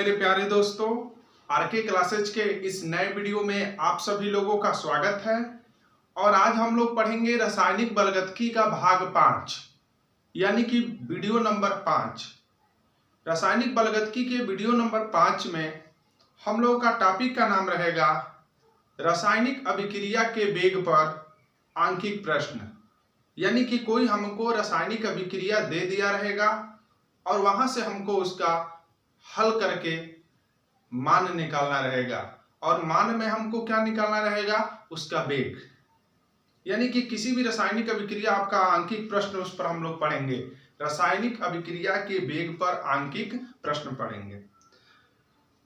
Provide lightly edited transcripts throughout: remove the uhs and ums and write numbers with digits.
मेरे प्यारे दोस्तों, आरके क्लासेज के इस नए वीडियो में आप सभी लोगों का स्वागत है। और आज हम लोग पढ़ेंगे रासायनिक बलगतकी का भाग 5 यानी कि वीडियो नंबर 5। रासायनिक बलगतकी के वीडियो नंबर 5 में हम लोगों का टॉपिक का नाम रहेगा रासायनिक अभिक्रिया के वेग पर आंकिक प्रश्न। यानी कि कोई हमको रासायनिक अभिक्रिया दे दिया रहेगा और वहां से हमको उसका हल करके मान निकालना रहेगा, और मान में हमको क्या निकालना रहेगा, उसका वेग। यानी कि किसी भी रासायनिक अभिक्रिया आपका आंकिक प्रश्न उस पर हम लोग पढ़ेंगे। रासायनिक अभिक्रिया के वेग पर आंकिक प्रश्न पढ़ेंगे।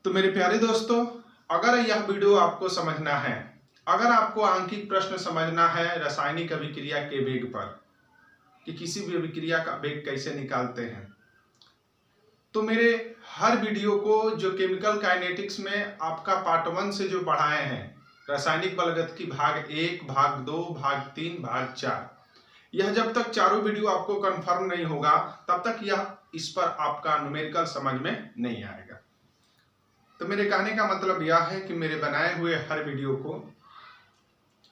तो मेरे प्यारे दोस्तों, अगर यह वीडियो आपको समझना है, अगर आपको आंकिक प्रश्न समझना है रासायनिक अभिक्रिया के वेग पर कि किसी भी अभिक्रिया का वेग कैसे निकालते हैं, तो मेरे हर वीडियो को जो केमिकल काइनेटिक्स में आपका पार्ट 1 से जो पढ़ाए हैं, रासायनिक बलगतकी भाग 1, भाग 2, भाग 3, भाग 4, यह जब तक चारों वीडियो आपको कंफर्म नहीं होगा तब तक यह इस पर आपका न्यूमेरिकल समझ में नहीं आएगा। तो मेरे कहने का मतलब यह है कि मेरे बनाए हुए हर वीडियो को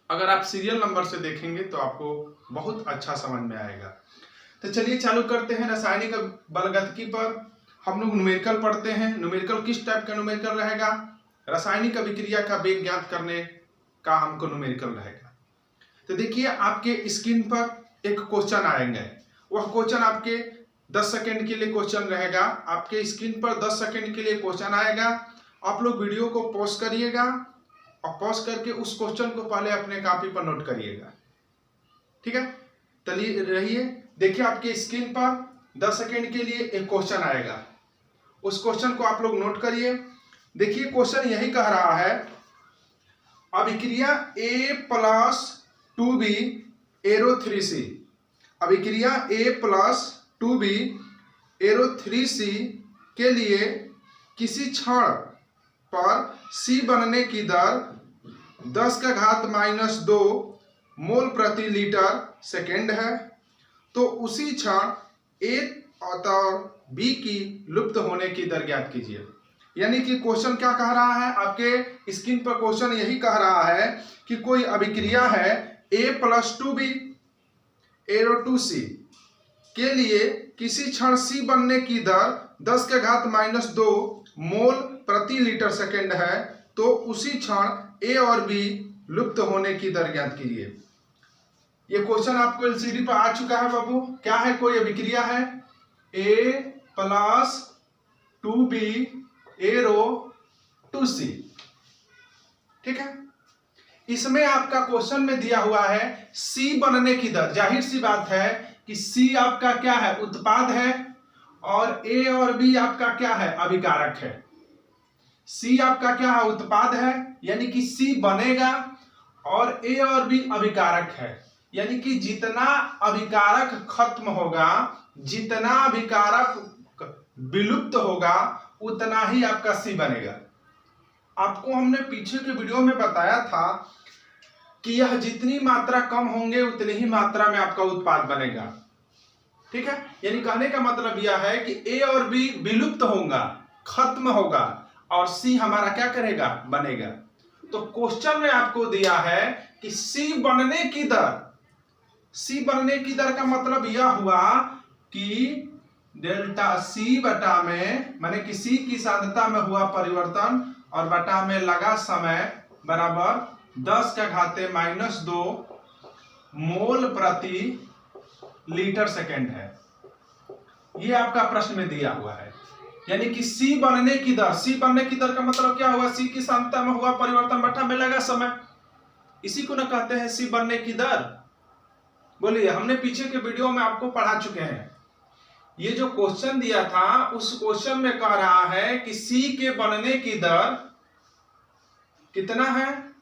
अगर आप सीरियल नंबर से देखेंगे तो आपको बहुत अच्छा समझ में आएगा। तो चलिए चालू करते हैं। रासायनिक बलगतकी पर हम लोग न्यूमेरिकल पढ़ते हैं। न्यूमेरिकल किस टाइप का न्यूमेरिकल रहेगा? रासायनिक अभिक्रिया का वेग ज्ञात करने का हमको न्यूमेरिकल रहेगा। तो देखिए, आपके स्क्रीन पर एक क्वेश्चन आएंगे। वह क्वेश्चन आपके 10 सेकंड के लिए क्वेश्चन रहेगा। आपके स्क्रीन पर 10 सेकंड के लिए क्वेश्चन आएगा। आप लोग वीडियो को पॉज करिएगा और पॉज करके उस क्वेश्चन को पहले अपने कॉपी पर नोट करिएगा। ठीक है, चलिए रहिए। देखिए, आपके स्क्रीन पर 10 सेकंड के लिए एक क्वेश्चन आएगा। उस क्वेश्चन को आप लोग नोट करिए। देखिए, क्वेश्चन यही कह रहा है, अभिक्रिया A+2B एरो 3C, अभिक्रिया A+2B एरो 3C के लिए किसी क्षण पर C बनने की दर 10⁻² मोल प्रति लीटर सेकेंड है। तो उसी क्षण A और B की लुप्त होने की दर ज्ञात कीजिए। यानी कि क्वेश्चन क्या कह रहा है, आपके स्क्रीन पर क्वेश्चन यही कह रहा है कि कोई अभिक्रिया है A+2B एरो 2C के लिए किसी क्षण C बनने की दर 10⁻² मोल प्रति लीटर सेकेंड है। तो उसी क्षण A और B लुप्त होने की दर ज्ञात कीजिए। ये क्वेश्चन आपको एलसीडी पर आ चुका है बाबू। क्या है? कोई अभिक्रिया है A+2B एरो 2C। ठीक है, इसमें आपका क्वेश्चन में दिया हुआ है C बनने की दर। जाहिर सी बात है कि C आपका क्या है, उत्पाद है, और A और B आपका क्या है, अभिकारक है। C आपका क्या है, उत्पाद है, यानी कि C बनेगा, और A और B अभिकारक है। यानी कि जितना अभिकारक खत्म होगा, जितना अभिकारक विलुप्त होगा, उतना ही आपका C बनेगा। आपको हमने पीछे के वीडियो में बताया था कि यह जितनी मात्रा कम होंगे उतनी ही मात्रा में आपका उत्पाद बनेगा। ठीक है, यानी कहने का मतलब यह है कि A और B विलुप्त होगा, खत्म होगा, और C हमारा क्या करेगा, बनेगा। तो क्वेश्चन में आपको दिया है कि C बनने की दर, C बनने की दर का मतलब यह हुआ कि डेल्टा C बटा में, माने कि C की सांद्रता में हुआ परिवर्तन और बटा में लगा समय बराबर 10⁻² मोल प्रति लीटर सेकेंड है। ये आपका प्रश्न में दिया हुआ है। यानी कि C बनने की दर, C बनने की दर का मतलब क्या हुआ, C की सांद्रता में हुआ परिवर्तन बटा में लगा समय, इसी को ना कहते हैं C बनने की दर। बोलिए, हमने पीछे के वीडियो में आपको पढ़ा चुके हैं। ये जो क्वेश्चन दिया था उस क्वेश्चन में कह रहा है कि C के बनने की दर कितना है,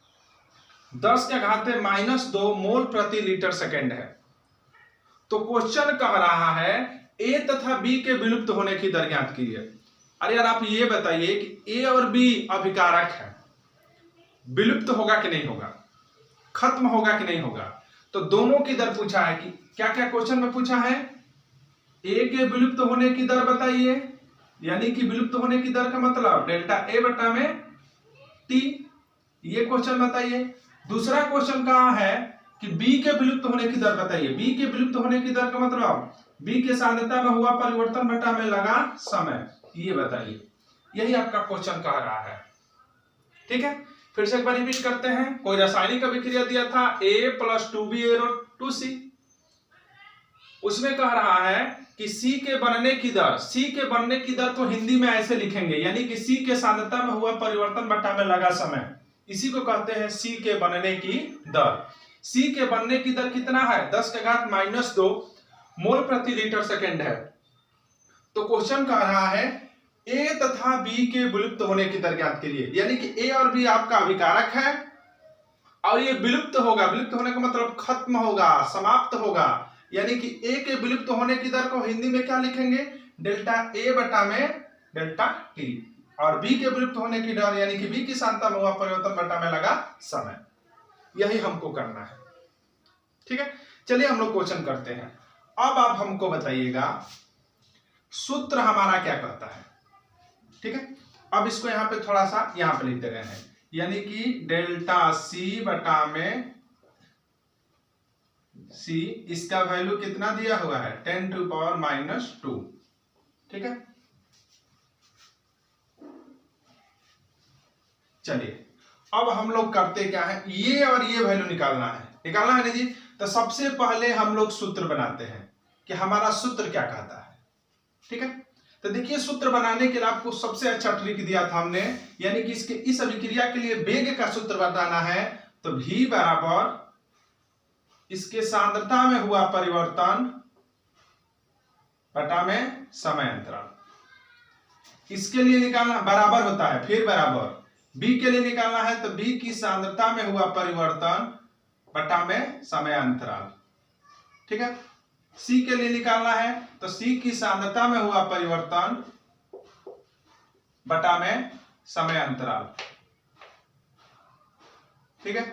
10⁻² मोल प्रति लीटर सेकेंड है। तो क्वेश्चन कह रहा है A तथा B के विलुप्त होने की दर ज्ञात कीजिए। अरे यार, आप ये बताइए कि A और B अभिकारक है, विलुप्त होगा कि नहीं होगा, खत्म होगा कि नहीं होगा? तो दोनों की दर पूछा है कि क्या क्या क्वेश्चन में पूछा है, A के विलुप्त होने की दर बताइए, यानी कि विलुप्त होने की दर का मतलब डेल्टा ए बटा में टी। ये क्वेश्चन बताइए। दूसरा क्वेश्चन कहाँ है कि बी के विलुप्त होने की दर बताइए। बी के विलुप्त होने की दर का मतलब बी के सांद्रता में हुआ परिवर्तन बटा में लगा समय, ये बताइए। यही आपका क्वेश्चन कह रहा है। ठीक है, फिर से एक बार रिपीट करते हैं। कोई रासायनिक अभिक्रिया दिया था A + 2B और 2C, उसमें कह रहा है कि C के बनने की दर, C के बनने की दर को हिंदी में ऐसे लिखेंगे, यानी कि C के सांद्रता में हुआ परिवर्तन बटा में लगा समय, इसी को कहते हैं C के बनने की दर। C के बनने की दर कितना है? 10⁻⁻2 मोल प्रति लीटर सेकेंड है। तो क्वेश्चन कह रहा है A तथा B के विलुप्त होने की दर ज्ञात करिए, यानी कि A और B आपका अभिकारक है और ये विलुप्त होगा। विलुप्त होने का मतलब खत्म होगा, समाप्त होगा, यानी कि A के विलुप्त होने की दर को हिंदी में क्या लिखेंगे? डेल्टा A बटा में डेल्टा T। और B के विलुप्त होने की दर यानी कि B की सांद्रता में हुआ परिवर्तन बटा में लगा समय, यही हमको करना है। ठीक है, चलिए हम लोग क्वेश्चन करते हैं। अब आप हमको बताइएगा सूत्र हमारा क्या कहता है। ठीक है, अब इसको यहां पे थोड़ा सा यहां पे लिख दे रहे हैं, यानी कि डेल्टा C बटा में C, इसका वैल्यू कितना दिया हुआ है? 10⁻⁻2। ठीक है, चलिए अब हम लोग करते क्या है, ये और ये वैल्यू निकालना है ना जी। तो सबसे पहले हम लोग सूत्र बनाते हैं कि हमारा सूत्र क्या कहता है। ठीक है, तो देखिए सूत्र बनाने के लिए आपको सबसे अच्छा ट्रिक दिया था हमने, यानी कि इसके इस अभिक्रिया के लिए वेग का सूत्र बताना है। तो V बराबर इसके सांद्रता में हुआ परिवर्तन बटा में समय अंतराल। इसके लिए निकालना बराबर होता है, फिर बराबर B के लिए निकालना है तो B की सांद्रता में हुआ परिवर्तन बटा में समय अंतराल। ठीक है, C के लिए निकालना है तो C की सांद्रता में हुआ परिवर्तन बटा में समय अंतराल। ठीक है,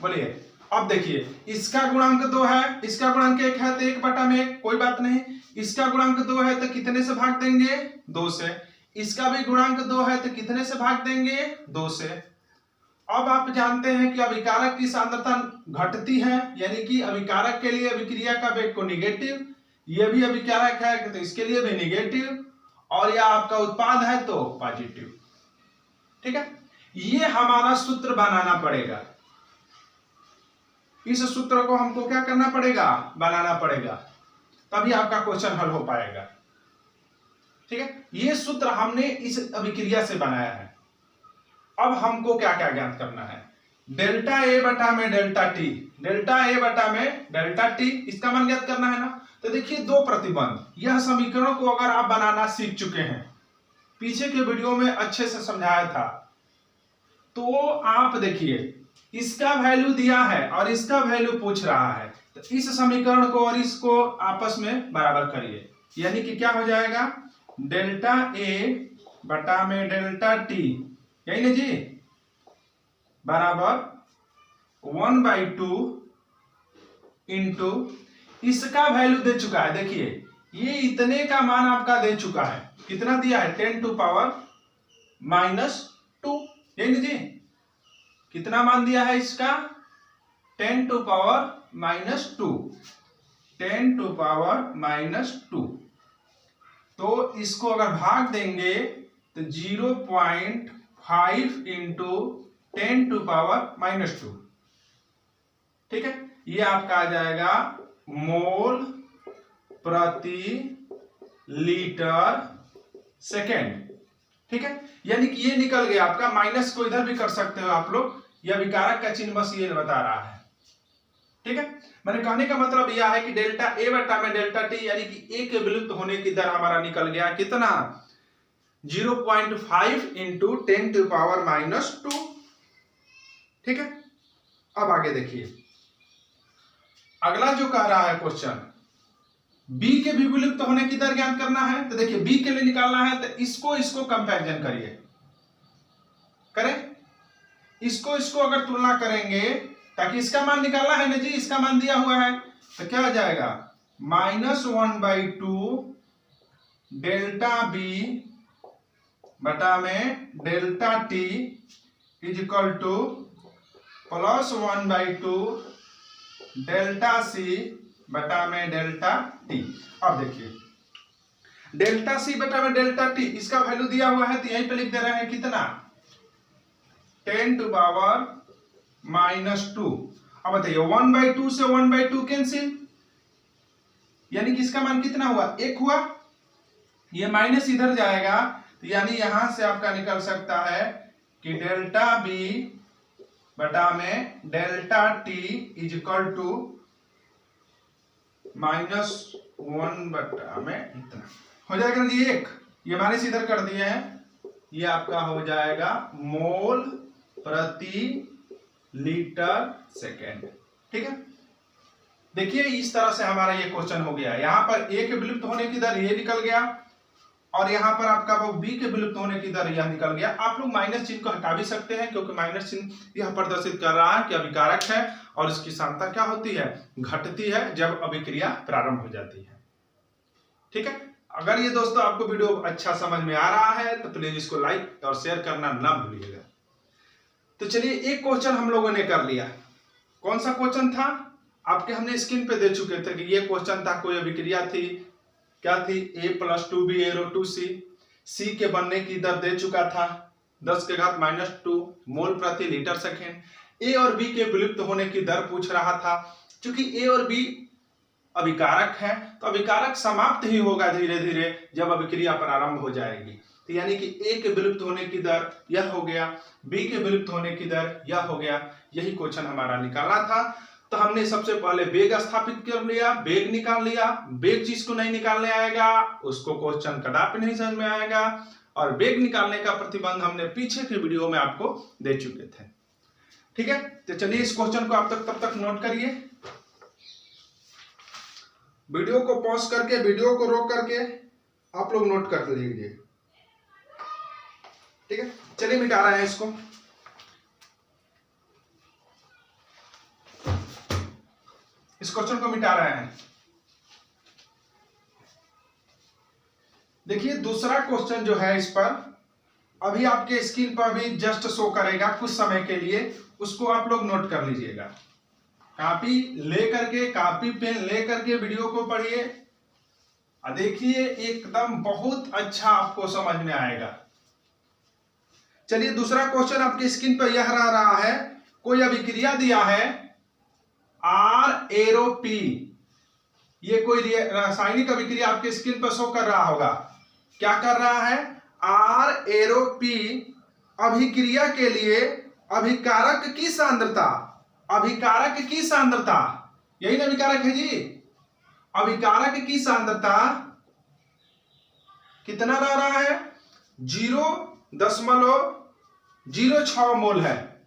बोलिए। अब देखिए इसका गुणांक 2 है, इसका गुणांक 1 है तो 1 बटा में 1, कोई बात नहीं। इसका गुणांक 2 है तो कितने से भाग देंगे? 2 से। इसका भी गुणांक 2 है तो कितने से भाग देंगे? 2 से। अब आप जानते हैं कि अभिकारक की सांद्रता घटती है, यानी कि अभिकारक के लिए अभिक्रिया का वेग को निगेटिव, यह भी अभिकारक है तो इसके लिए भी निगेटिव, और यह आपका उत्पाद है तो पॉजिटिव। ठीक है, ये हमारा सूत्र बनाना पड़ेगा। इस सूत्र को हमको क्या करना पड़ेगा? बनाना पड़ेगा, तभी आपका क्वेश्चन हल हो पाएगा। ठीक है, ये सूत्र हमने इस अभिक्रिया से बनाया है। अब हमको क्या क्या ज्ञात करना है? डेल्टा A बटा में डेल्टा T, डेल्टा A बटा में डेल्टा T, इसका मान ज्ञात करना है ना। तो देखिए दो प्रतिबंध, यह समीकरण को अगर आप बनाना सीख चुके हैं, पीछे के वीडियो में अच्छे से समझाया था, तो आप देखिए इसका वैल्यू दिया है और इसका वैल्यू पूछ रहा है, तो इस समीकरण को और इसको आपस में बराबर करिए, यानी कि क्या हो जाएगा? डेल्टा A बटा में डेल्टा T, यही ना जी, बराबर 1/2 इंटू इसका वैल्यू दे चुका है। देखिए ये इतने का मान आपका दे चुका है, कितना दिया है? 10⁻⁻2, यही ना जी, कितना मान दिया है इसका? 10⁻⁻2, 10⁻⁻2। तो इसको अगर भाग देंगे तो 0.5 इंटू 10⁻⁻2। ठीक है, ये आपका आ जाएगा मोल प्रति लीटर सेकेंड। ठीक है, यानी कि ये निकल गया आपका, माइनस को इधर भी कर सकते हो आप लोग, यह विकारक का चिन्ह बस ये बता रहा है। ठीक है, मैंने कहने का मतलब यह है कि डेल्टा A बटा में डेल्टा T, यानी कि A के विलुप्त होने की दर हमारा निकल गया कितना? 0.5 इंटू 10⁻⁻2। ठीक है, अब आगे देखिए अगला जो कह रहा है क्वेश्चन, B के भी विलुप्त होने की दर ज्ञात करना है। तो देखिए B के लिए निकालना है तो इसको कंपैरिजन करिए, करें इसको अगर तुलना करेंगे ताकि इसका मान निकालना है ना जी, इसका मान दिया हुआ है तो क्या हो जाएगा? -1/2 डेल्टा बी बटा में delta T is equal to +1/2 delta C बटा में डेल्टा टी। अब देखिए डेल्टा सी बटा में डेल्टा टी, इसका वैल्यू दिया हुआ है तो यहीं पे लिख दे रहे हैं कितना, 10⁻²। अब बताइए 1/2 से 1/2 कैंसिल, यानी कि इसका मान कितना हुआ, 1 हुआ। ये माइनस इधर जाएगा तो यानी यहां से आपका निकल सकता है कि डेल्टा बी बटा में delta T is equal to -1 बटा में इतना हो जाएगा जी 1। ये माइनस इधर कर दिए हैं, ये आपका हो जाएगा मोल प्रति लीटर सेकेंड। ठीक है, देखिए इस तरह से हमारा ये क्वेश्चन हो गया। यहां पर ए के विलुप्त होने की दर ये निकल गया और यहाँ पर आपका वो बी के विलुप्त होने की दर यह निकल गया। आप लोग माइनस चिन्ह को हटा भी सकते हैं क्योंकि माइनस चिन्ह यह प्रदर्शित कर रहा है कि अभिकारक है और इसकी सांद्रता क्या होती है, घटती है जब अभिक्रिया प्रारंभ हो जाती है। ठीक है, अगर ये दोस्तों आपको वीडियो अच्छा समझ में आ रहा है तो प्लीज इसको लाइक और शेयर करना ना भूलिएगा। तो चलिए एक क्वेश्चन हम लोगों ने कर लिया। कौन सा क्वेश्चन था, आपके हमने स्क्रीन पे दे चुके थे कि ये क्वेश्चन था, कोई अभिक्रिया थी, क्या थी, A+2B → C के बनने की दर दे चुका था 10⁻⁻² मोल प्रति लीटर सेकेंड। ए और बी के विलुप्त होने की दर पूछ रहा था। क्योंकि ए और बी अभिकारक है तो अभिकारक समाप्त ही होगा धीरे धीरे जब अभिक्रिया प्रारंभ हो जाएगी। तो यानी कि ए के विलुप्त होने की दर यह हो गया, बी के विलुप्त होने की दर यह हो गया। यही क्वेश्चन हमारा निकालना था। तो हमने सबसे पहले वेग स्थापित कर लिया, वेग निकाल लिया। वेग जिसको नहीं निकालने आएगा उसको क्वेश्चन कदापि नहीं समझ में आएगा। और वेग निकालने का प्रतिबंध हमने पीछे के वीडियो में आपको दे चुके थे। ठीक है, तो चलिए इस क्वेश्चन को आप तब तक नोट करिए। वीडियो को पॉज करके, वीडियो को रोक करके आप लोग नोट कर लीजिए। ठीक है, चलिए मिटा रहे हैं इसको। इस क्वेश्चन को मिटा रहे हैं। देखिए दूसरा क्वेश्चन जो है, इस पर अभी आपके स्क्रीन पर भी जस्ट शो करेगा कुछ समय के लिए, उसको आप लोग नोट कर लीजिएगा। कॉपी लेकर के, कॉपी पेन लेकर के वीडियो को पढ़िए और देखिए एकदम बहुत अच्छा आपको समझ में आएगा। चलिए दूसरा क्वेश्चन आपके स्क्रीन पर यह रहा है, कोई अभिक्रिया दिया है R⁴P। ये कोई रासायनिक अभिक्रिया आपके स्क्रीन पर शो कर रहा होगा। क्या कर रहा है, R⁴P अभिक्रिया के लिए अभिकारक की सांद्रता, अभिकारक की सांद्रता, यही ना अभिकारक है जी, अभिकारक की सांद्रता कितना रह रहा है, 0.06 मोल है,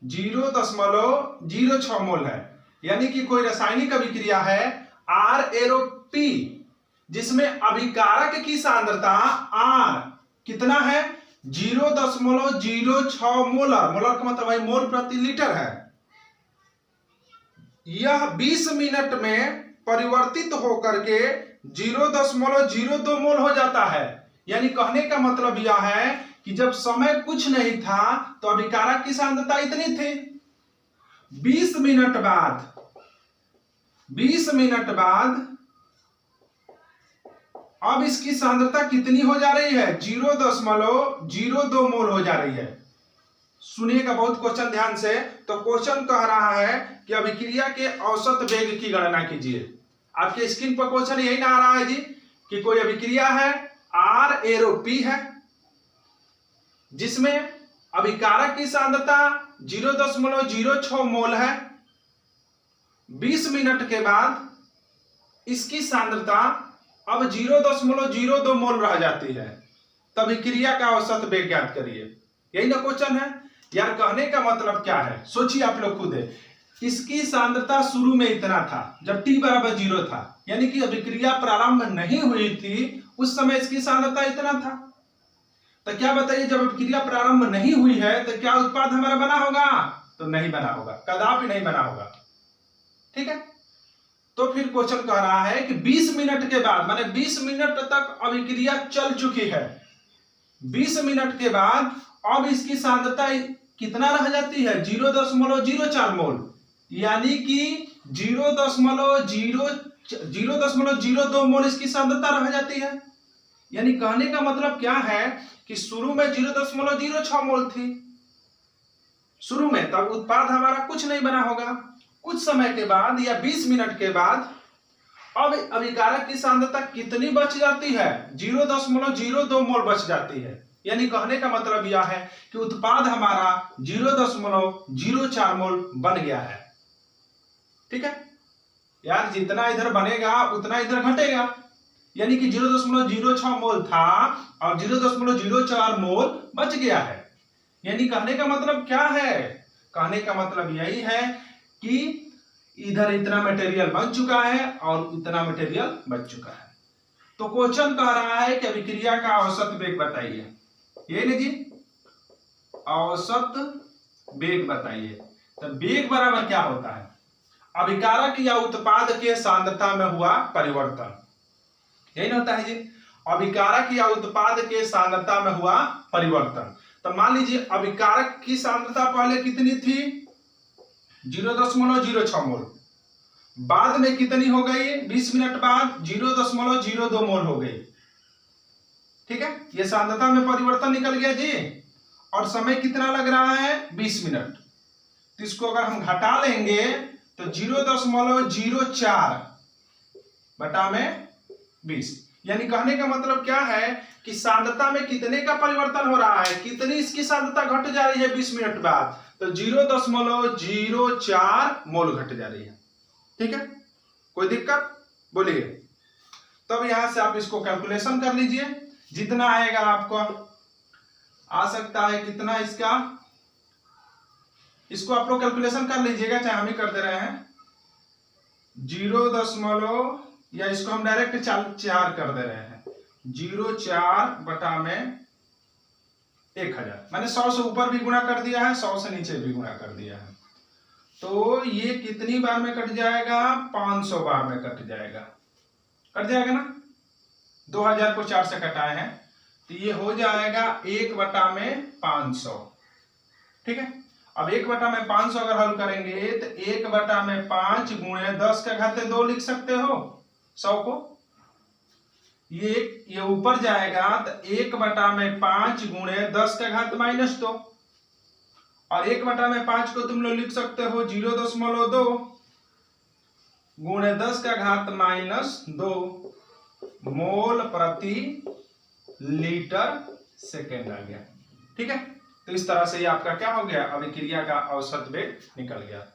0.06 मोल है। यानी कि कोई रासायनिक अभिक्रिया है R⁴P जिसमें अभिकारक की सांद्रता R कितना है, 0.06 मोलर। मोलर का मतलब भाई मोल प्रति लीटर है। यह 20 मिनट में परिवर्तित होकर के 0.02 मोल हो जाता है। यानी कहने का मतलब यह है कि जब समय कुछ नहीं था तो अभिकारक की सांद्रता इतनी थी। 20 मिनट बाद अब इसकी सांद्रता कितनी हो जा रही है, 0.02 मोल हो जा रही है। सुनिएगा बहुत क्वेश्चन ध्यान से। तो क्वेश्चन कह रहा है कि अभिक्रिया के औसत वेग की गणना कीजिए। आपके स्क्रीन पर क्वेश्चन यही ना आ रहा है जी कि कोई अभिक्रिया है R⁴P है जिसमें अभिकारक की सांद्रता 0.06 मोल है। 20 मिनट के बाद इसकी सांद्रता अब 0.02 मोल रह जाती है। तब अभिक्रिया का औसत वेग ज्ञात करिए। यही ना क्वेश्चन है यार। कहने का मतलब क्या है, सोचिए आप लोग खुद। इसकी सांद्रता शुरू में इतना था जब t = 0 था, यानी कि अभिक्रिया प्रारंभ नहीं हुई थी उस समय इसकी सांद्रता इतना था। तो क्या बताइए, जब अभिक्रिया प्रारंभ नहीं हुई है तो क्या उत्पाद हमारा बना होगा, तो नहीं बना होगा, कदापि नहीं बना होगा। ठीक है, तो फिर क्वेश्चन कह रहा है कि 20 मिनट के बाद, माने 20 मिनट तक अभिक्रिया चल चुकी है, 20 मिनट के बाद अब इसकी सांद्रता कितना रह जाती है? 0.04 मोल, यानी कि 0.02 मोल इसकी सांद्रता रह जाती है। यानी कहने का मतलब क्या है कि शुरू में 0.06 मोल थी शुरू में, तब उत्पाद हमारा कुछ नहीं बना होगा। कुछ समय के बाद या 20 मिनट के बाद अब अभिकारक की सांद्रता कितनी बच जाती है? 0.02 मोल बच जाती है। यानी कहने का मतलब यह है कि उत्पाद हमारा 0.04 मोल बन गया है। ठीक है यार, जितना इधर बनेगा उतना इधर घटेगा, यानी कि 0.06 मोल था और 0.04 मोल बच गया है। यानी कहने का मतलब क्या है? कहने का मतलब यही है कि इधर इतना मटेरियल बन चुका है और इतना मटेरियल बच चुका है। तो क्वेश्चन कह रहा है कि अभिक्रिया का औसत वेग बताइए। ये लीजिए, औसत वेग बताइए। तो वेग बराबर क्या होता है? अभिकारक या उत्पाद के सांद्रता में हुआ परिवर्तन, यही ना होता है जी। अभिकारक या उत्पाद के सांद्रता में हुआ परिवर्तन। तो मान लीजिए अभिकारक की सांद्रता पहले कितनी थी? 0.06 मोल, बाद में कितनी हो गई? 20 मिनट बाद 0.02 मोल हो गई। ठीक है, ये सांद्रता में परिवर्तन निकल गया जी। और समय कितना लग रहा है? 20 मिनट। तो इसको अगर हम घटा लेंगे तो 0.04 बटा में 20, यानी कहने का मतलब क्या है कि सांद्रता में कितने का परिवर्तन हो रहा है? कितनी इसकी सांद्रता घट जा रही है 20 मिनट बाद? तो 0.04 मोल घट जा रही है। ठीक है, कोई दिक्कत? बोलिए। तब यहां से आप इसको कैलकुलेशन कर लीजिए, जितना आएगा आपको आ सकता है कितना इसका, इसको आप लोग कैलकुलेशन कर लीजिएगा, चाहे हम ही कर दे रहे हैं। 0 या इसको हम डायरेक्ट 4 कर दे रहे हैं। 0.4 बटा में 1000, मैंने 100 से ऊपर भी गुणा कर दिया है, 100 से नीचे भी गुणा कर दिया है। तो ये कितनी बार में कट जाएगा? 500 बार में कट जाएगा। कट जाएगा ना? 2000 को 4 से कटाए हैं तो ये हो जाएगा 1 बटा में 500। ठीक है, अब 1 बटा में 500 अगर हल करेंगे तो 1 बटा में 5 गुणे 10 का घाते 2 लिख सकते हो 100 को। ये ऊपर जाएगा तो 1 बटा में 5 गुणे 10 का घात -2, और 1 बटा में 5 को तुम लोग लिख सकते हो 0.2 गुणे 10 का घात -2 मोल प्रति लीटर सेकेंड आ गया। ठीक है, तो इस तरह से ये आपका क्या हो गया? अभिक्रिया का औसत वेग निकल गया।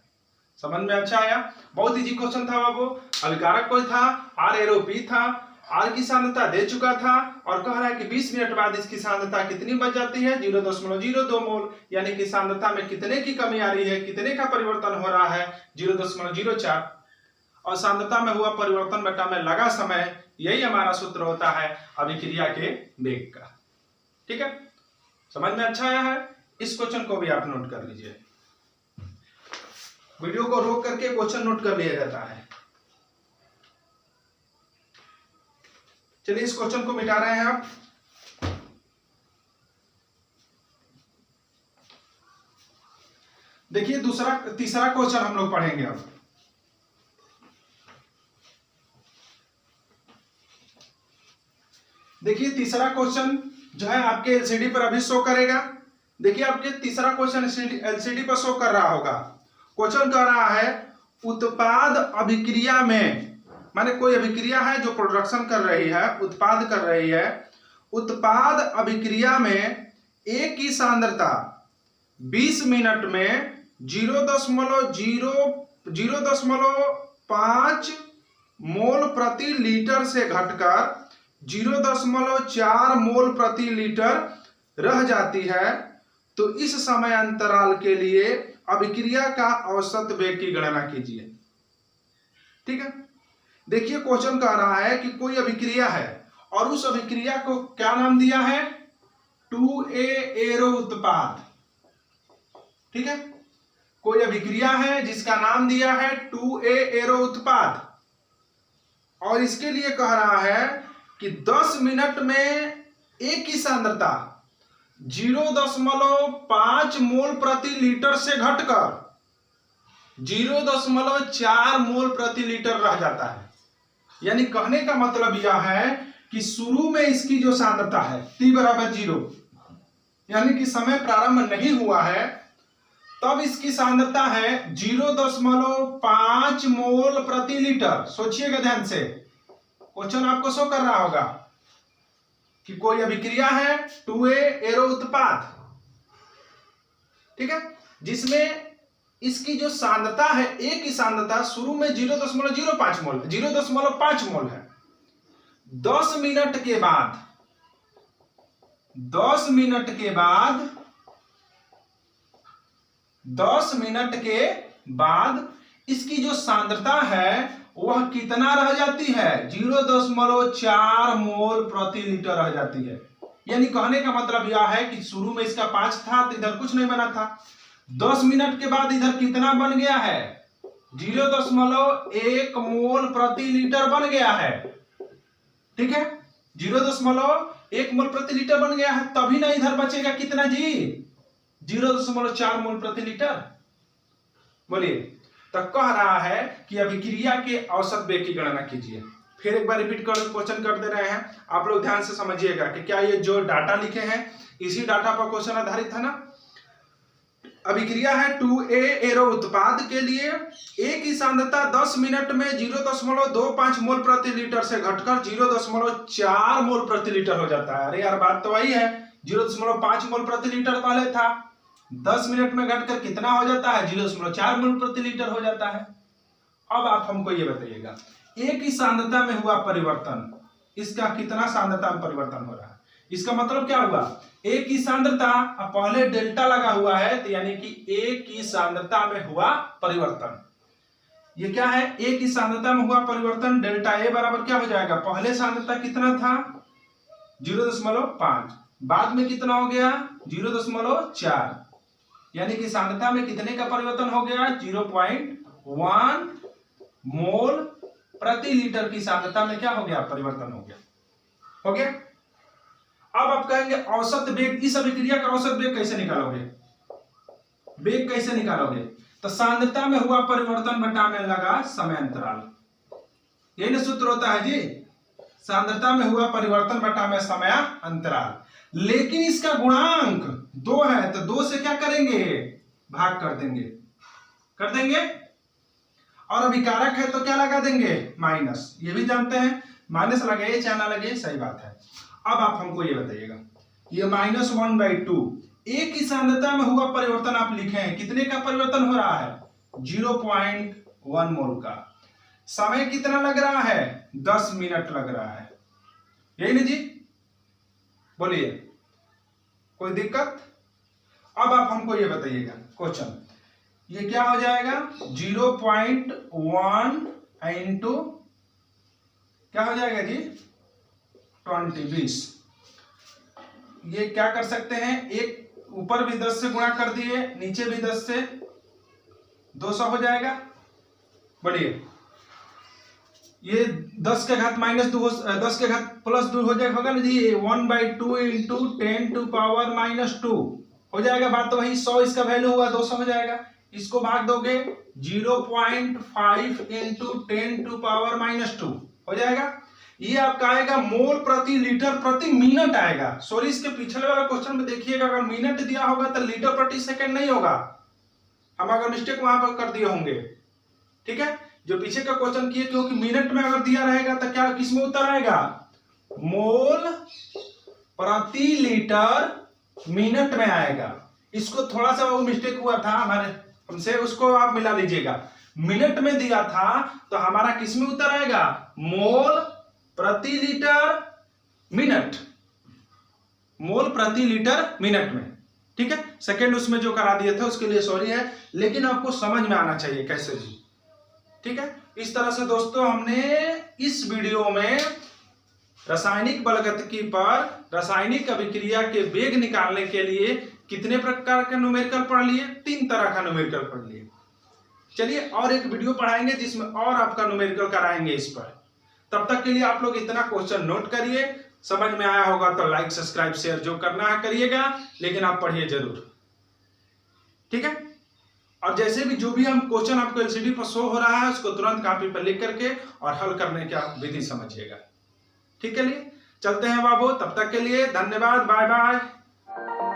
समझ में अच्छा आया? बहुत इजी क्वेश्चन था बाबू। अभिकारक कोई था? R एरो P था। R की सांद्रता दे चुका था और कह रहा है कि 20 मिनट बाद इसकी सांद्रता कितनी बच जाती है? 0.02 मोल, यानी कि सांद्रता में कितने की कमी आ रही है, कितने का परिवर्तन हो रहा है? 0.04। और सांद्रता में हुआ परिवर्तन बटा में लगा समय, यही हमारा सूत्र होता है अभिक्रिया के वेग का। ठीक है, समझ में अच्छा आया है? इस क्वेश्चन को भी आप नोट कर लीजिए। वीडियो को रोक करके क्वेश्चन नोट कर लिया जाता है। चलिए इस क्वेश्चन को मिटा रहे हैं आप। देखिए तीसरा क्वेश्चन हम लोग पढ़ेंगे अब। देखिए तीसरा क्वेश्चन जो है आपके एलसीडी पर अभी शो करेगा। देखिए आपके तीसरा क्वेश्चन एलसीडी पर शो कर रहा होगा। क्वेश्चन कह रहा है उत्पाद अभिक्रिया में, माने कोई अभिक्रिया है जो प्रोडक्शन कर रही है, उत्पाद कर रही है। उत्पाद अभिक्रिया में A की सांद्रता 20 मिनट में 0.05 मोल प्रति लीटर से घटकर 0.4 मोल प्रति लीटर रह जाती है। तो इस समय अंतराल के लिए अभिक्रिया का औसत वेग की गणना कीजिए। ठीक है, देखिए क्वेश्चन कह रहा है कि कोई अभिक्रिया है और उस अभिक्रिया को क्या नाम दिया है? 2A एरो उत्पाद। ठीक है, कोई अभिक्रिया है जिसका नाम दिया है 2A एरो उत्पाद। और इसके लिए कह रहा है कि 10 मिनट में एक की सांद्रता 0.5 मोल प्रति लीटर से घटकर 0.4 मोल प्रति लीटर रह जाता है। यानी कहने का मतलब यह है कि शुरू में इसकी जो सांद्रता है t बराबर 0, यानी कि समय प्रारंभ नहीं हुआ है, तब इसकी सांद्रता है 0.5 मोल प्रति लीटर। सोचिएगा ध्यान से, क्वेश्चन आपको शो कर रहा होगा कि कोई अभिक्रिया है 2A एरो उत्पाद, ठीक है, जिसमें इसकी जो सांद्रता है, A की सांद्रता शुरू में 0.05 मोल 0.5 मोल है। 10 मिनट के बाद 10 मिनट के बाद इसकी जो सांद्रता है वह कितना रह जाती है? 0.4 मोल प्रति लीटर रह जाती है। यानी कहने का मतलब यह है कि शुरू में इसका 5 था तो इधर कुछ नहीं बना था, 10 मिनट के बाद इधर कितना बन गया है? 0.1 मोल प्रति लीटर बन गया है, ठीक है, 0.1 मोल प्रति लीटर बन गया है। तभी ना इधर बचेगा कितना जी? 0.4 मोल प्रति लीटर। बोलिए, तो कह रहा है कि अभिक्रिया के औसत वेग की गणना कीजिए। फिर एक बार रिपीट कर क्वेश्चन कर दे रहे हैं, आप लोग ध्यान से समझिएगा कि क्या ये जो डाटा लिखे हैं इसी डाटा पर क्वेश्चन आधारित है ना। अभिक्रिया है 2A एरो उत्पाद के लिए A की सांद्रता 10 मिनट में 0.25 मोल प्रति लीटर से घटकर 0.4 मोल प्रति लीटर हो जाता है। अरे यार बात तो वही है, 0.5 मोल प्रति लीटर पहले था, 10 मिनट में घटकर कितना हो जाता है? 0.4 मोल प्रति लीटर हो जाता है। अब आप हमको ये बताइएगा, A की सांद्रता में हुआ परिवर्तन, इसका कितना सांद्रता में परिवर्तन हो रहा है? इसका मतलब क्या हुआ? A की सांद्रता, अब पहले डेल्टा लगा हुआ है तो यानी कि A की सांद्रता में हुआ परिवर्तन। ये क्या है? A की सांद्रता में हुआ परिवर्तन, डेल्टा A बराबर क्या हो जाएगा? पहले सांद्रता कितना था? 0.5, बाद में कितना हो गया? 0.4, यानी कि सांद्रता में कितने का परिवर्तन हो गया? 0.1 मोल प्रति लीटर की सांद्रता में क्या हो गया? परिवर्तन हो गया। हो गया। अब आप कहेंगे औसत वेग, इस अभिक्रिया का औसत वेग कैसे निकालोगे? वेग कैसे निकालोगे? तो सांद्रता में हुआ परिवर्तन बटा में लगा समय अंतराल, यही ना सूत्र होता है जी, सांद्रता में हुआ परिवर्तन बटा में समय अंतराल। लेकिन इसका गुणांक 2 है तो 2 से क्या करेंगे? भाग कर देंगे, और अभिकारक है तो क्या लगा देंगे? माइनस। ये भी जानते हैं माइनस लगे चाहे ना लगे सही बात है। अब आप हमको ये बताइएगा, ये -1/2 A की सांद्रता में हुआ परिवर्तन आप लिखे हैं, कितने का परिवर्तन हो रहा है? 0.1 मोल का। समय कितना लग रहा है? 10 मिनट लग रहा है, यही ना जी? बोलिए, कोई दिक्कत? अब आप हमको ये बताइएगा क्वेश्चन, ये क्या हो जाएगा? 0.1 इंटू क्या हो जाएगा जी? 20। ये क्या कर सकते हैं, एक ऊपर भी 10 से गुणा कर दिए, नीचे भी 10 से, 200 हो जाएगा। बढ़िए, ये 10 के घात -2 10 के घात +2 हो जाएगा, होगा ना जी? 1/2 इंटू 10⁻² हो जाएगा। बात तो वही, 100 इसका वैल्यू हुआ, 200 हो जाएगा। इसको भाग दोगे 0.5 इंटू 10⁻² हो जाएगा। ये आपका आएगा मोल प्रति लीटर प्रति मिनट आएगा। सॉरी, इसके पिछले वाला क्वेश्चन में देखिएगा, अगर मिनट दिया होगा तो लीटर प्रति सेकंड नहीं होगा, हम अगर मिस्टेक वहां पर कर दिए होंगे, ठीक है? जो पीछे का क्वेश्चन किए, क्योंकि मिनट में अगर दिया रहेगा तो क्या किसमें उत्तर आएगा? मोल प्रति लीटर मिनट में आएगा। इसको थोड़ा सा वो मिस्टेक हुआ था हमारे हमसे, उसको आप मिला लीजिएगा। मिनट में दिया था तो हमारा किसमें उत्तर आएगा? मोल प्रति लीटर मिनट, मोल प्रति लीटर मिनट में, ठीक है? सेकंड उसमें जो करा दिए थे उसके लिए सॉरी है, लेकिन आपको समझ में आना चाहिए कैसे जी, ठीक है? इस तरह से दोस्तों हमने इस वीडियो में रासायनिक बलगतिकी पर रासायनिक अभिक्रिया के वेग निकालने के लिए कितने प्रकार के न्यूमेरिकल पढ़ लिए? 3 तरह का न्यूमेरिकल पढ़ लिए। चलिए और एक वीडियो पढ़ाएंगे जिसमें और आपका न्यूमेरिकल कराएंगे इस पर। तब तक के लिए आप लोग इतना क्वेश्चन नोट करिए, समझ में आया होगा तो लाइक सब्सक्राइब शेयर जो करना है करिएगा, लेकिन आप पढ़िए जरूर, ठीक है। और जैसे भी जो भी हम क्वेश्चन आपको एलसीडी पर शो हो रहा है उसको तुरंत कॉपी पर लिख करके और हल करने का विधि समझिएगा, ठीक है। चलते हैं बाबू, तब तक के लिए धन्यवाद, बाय बाय।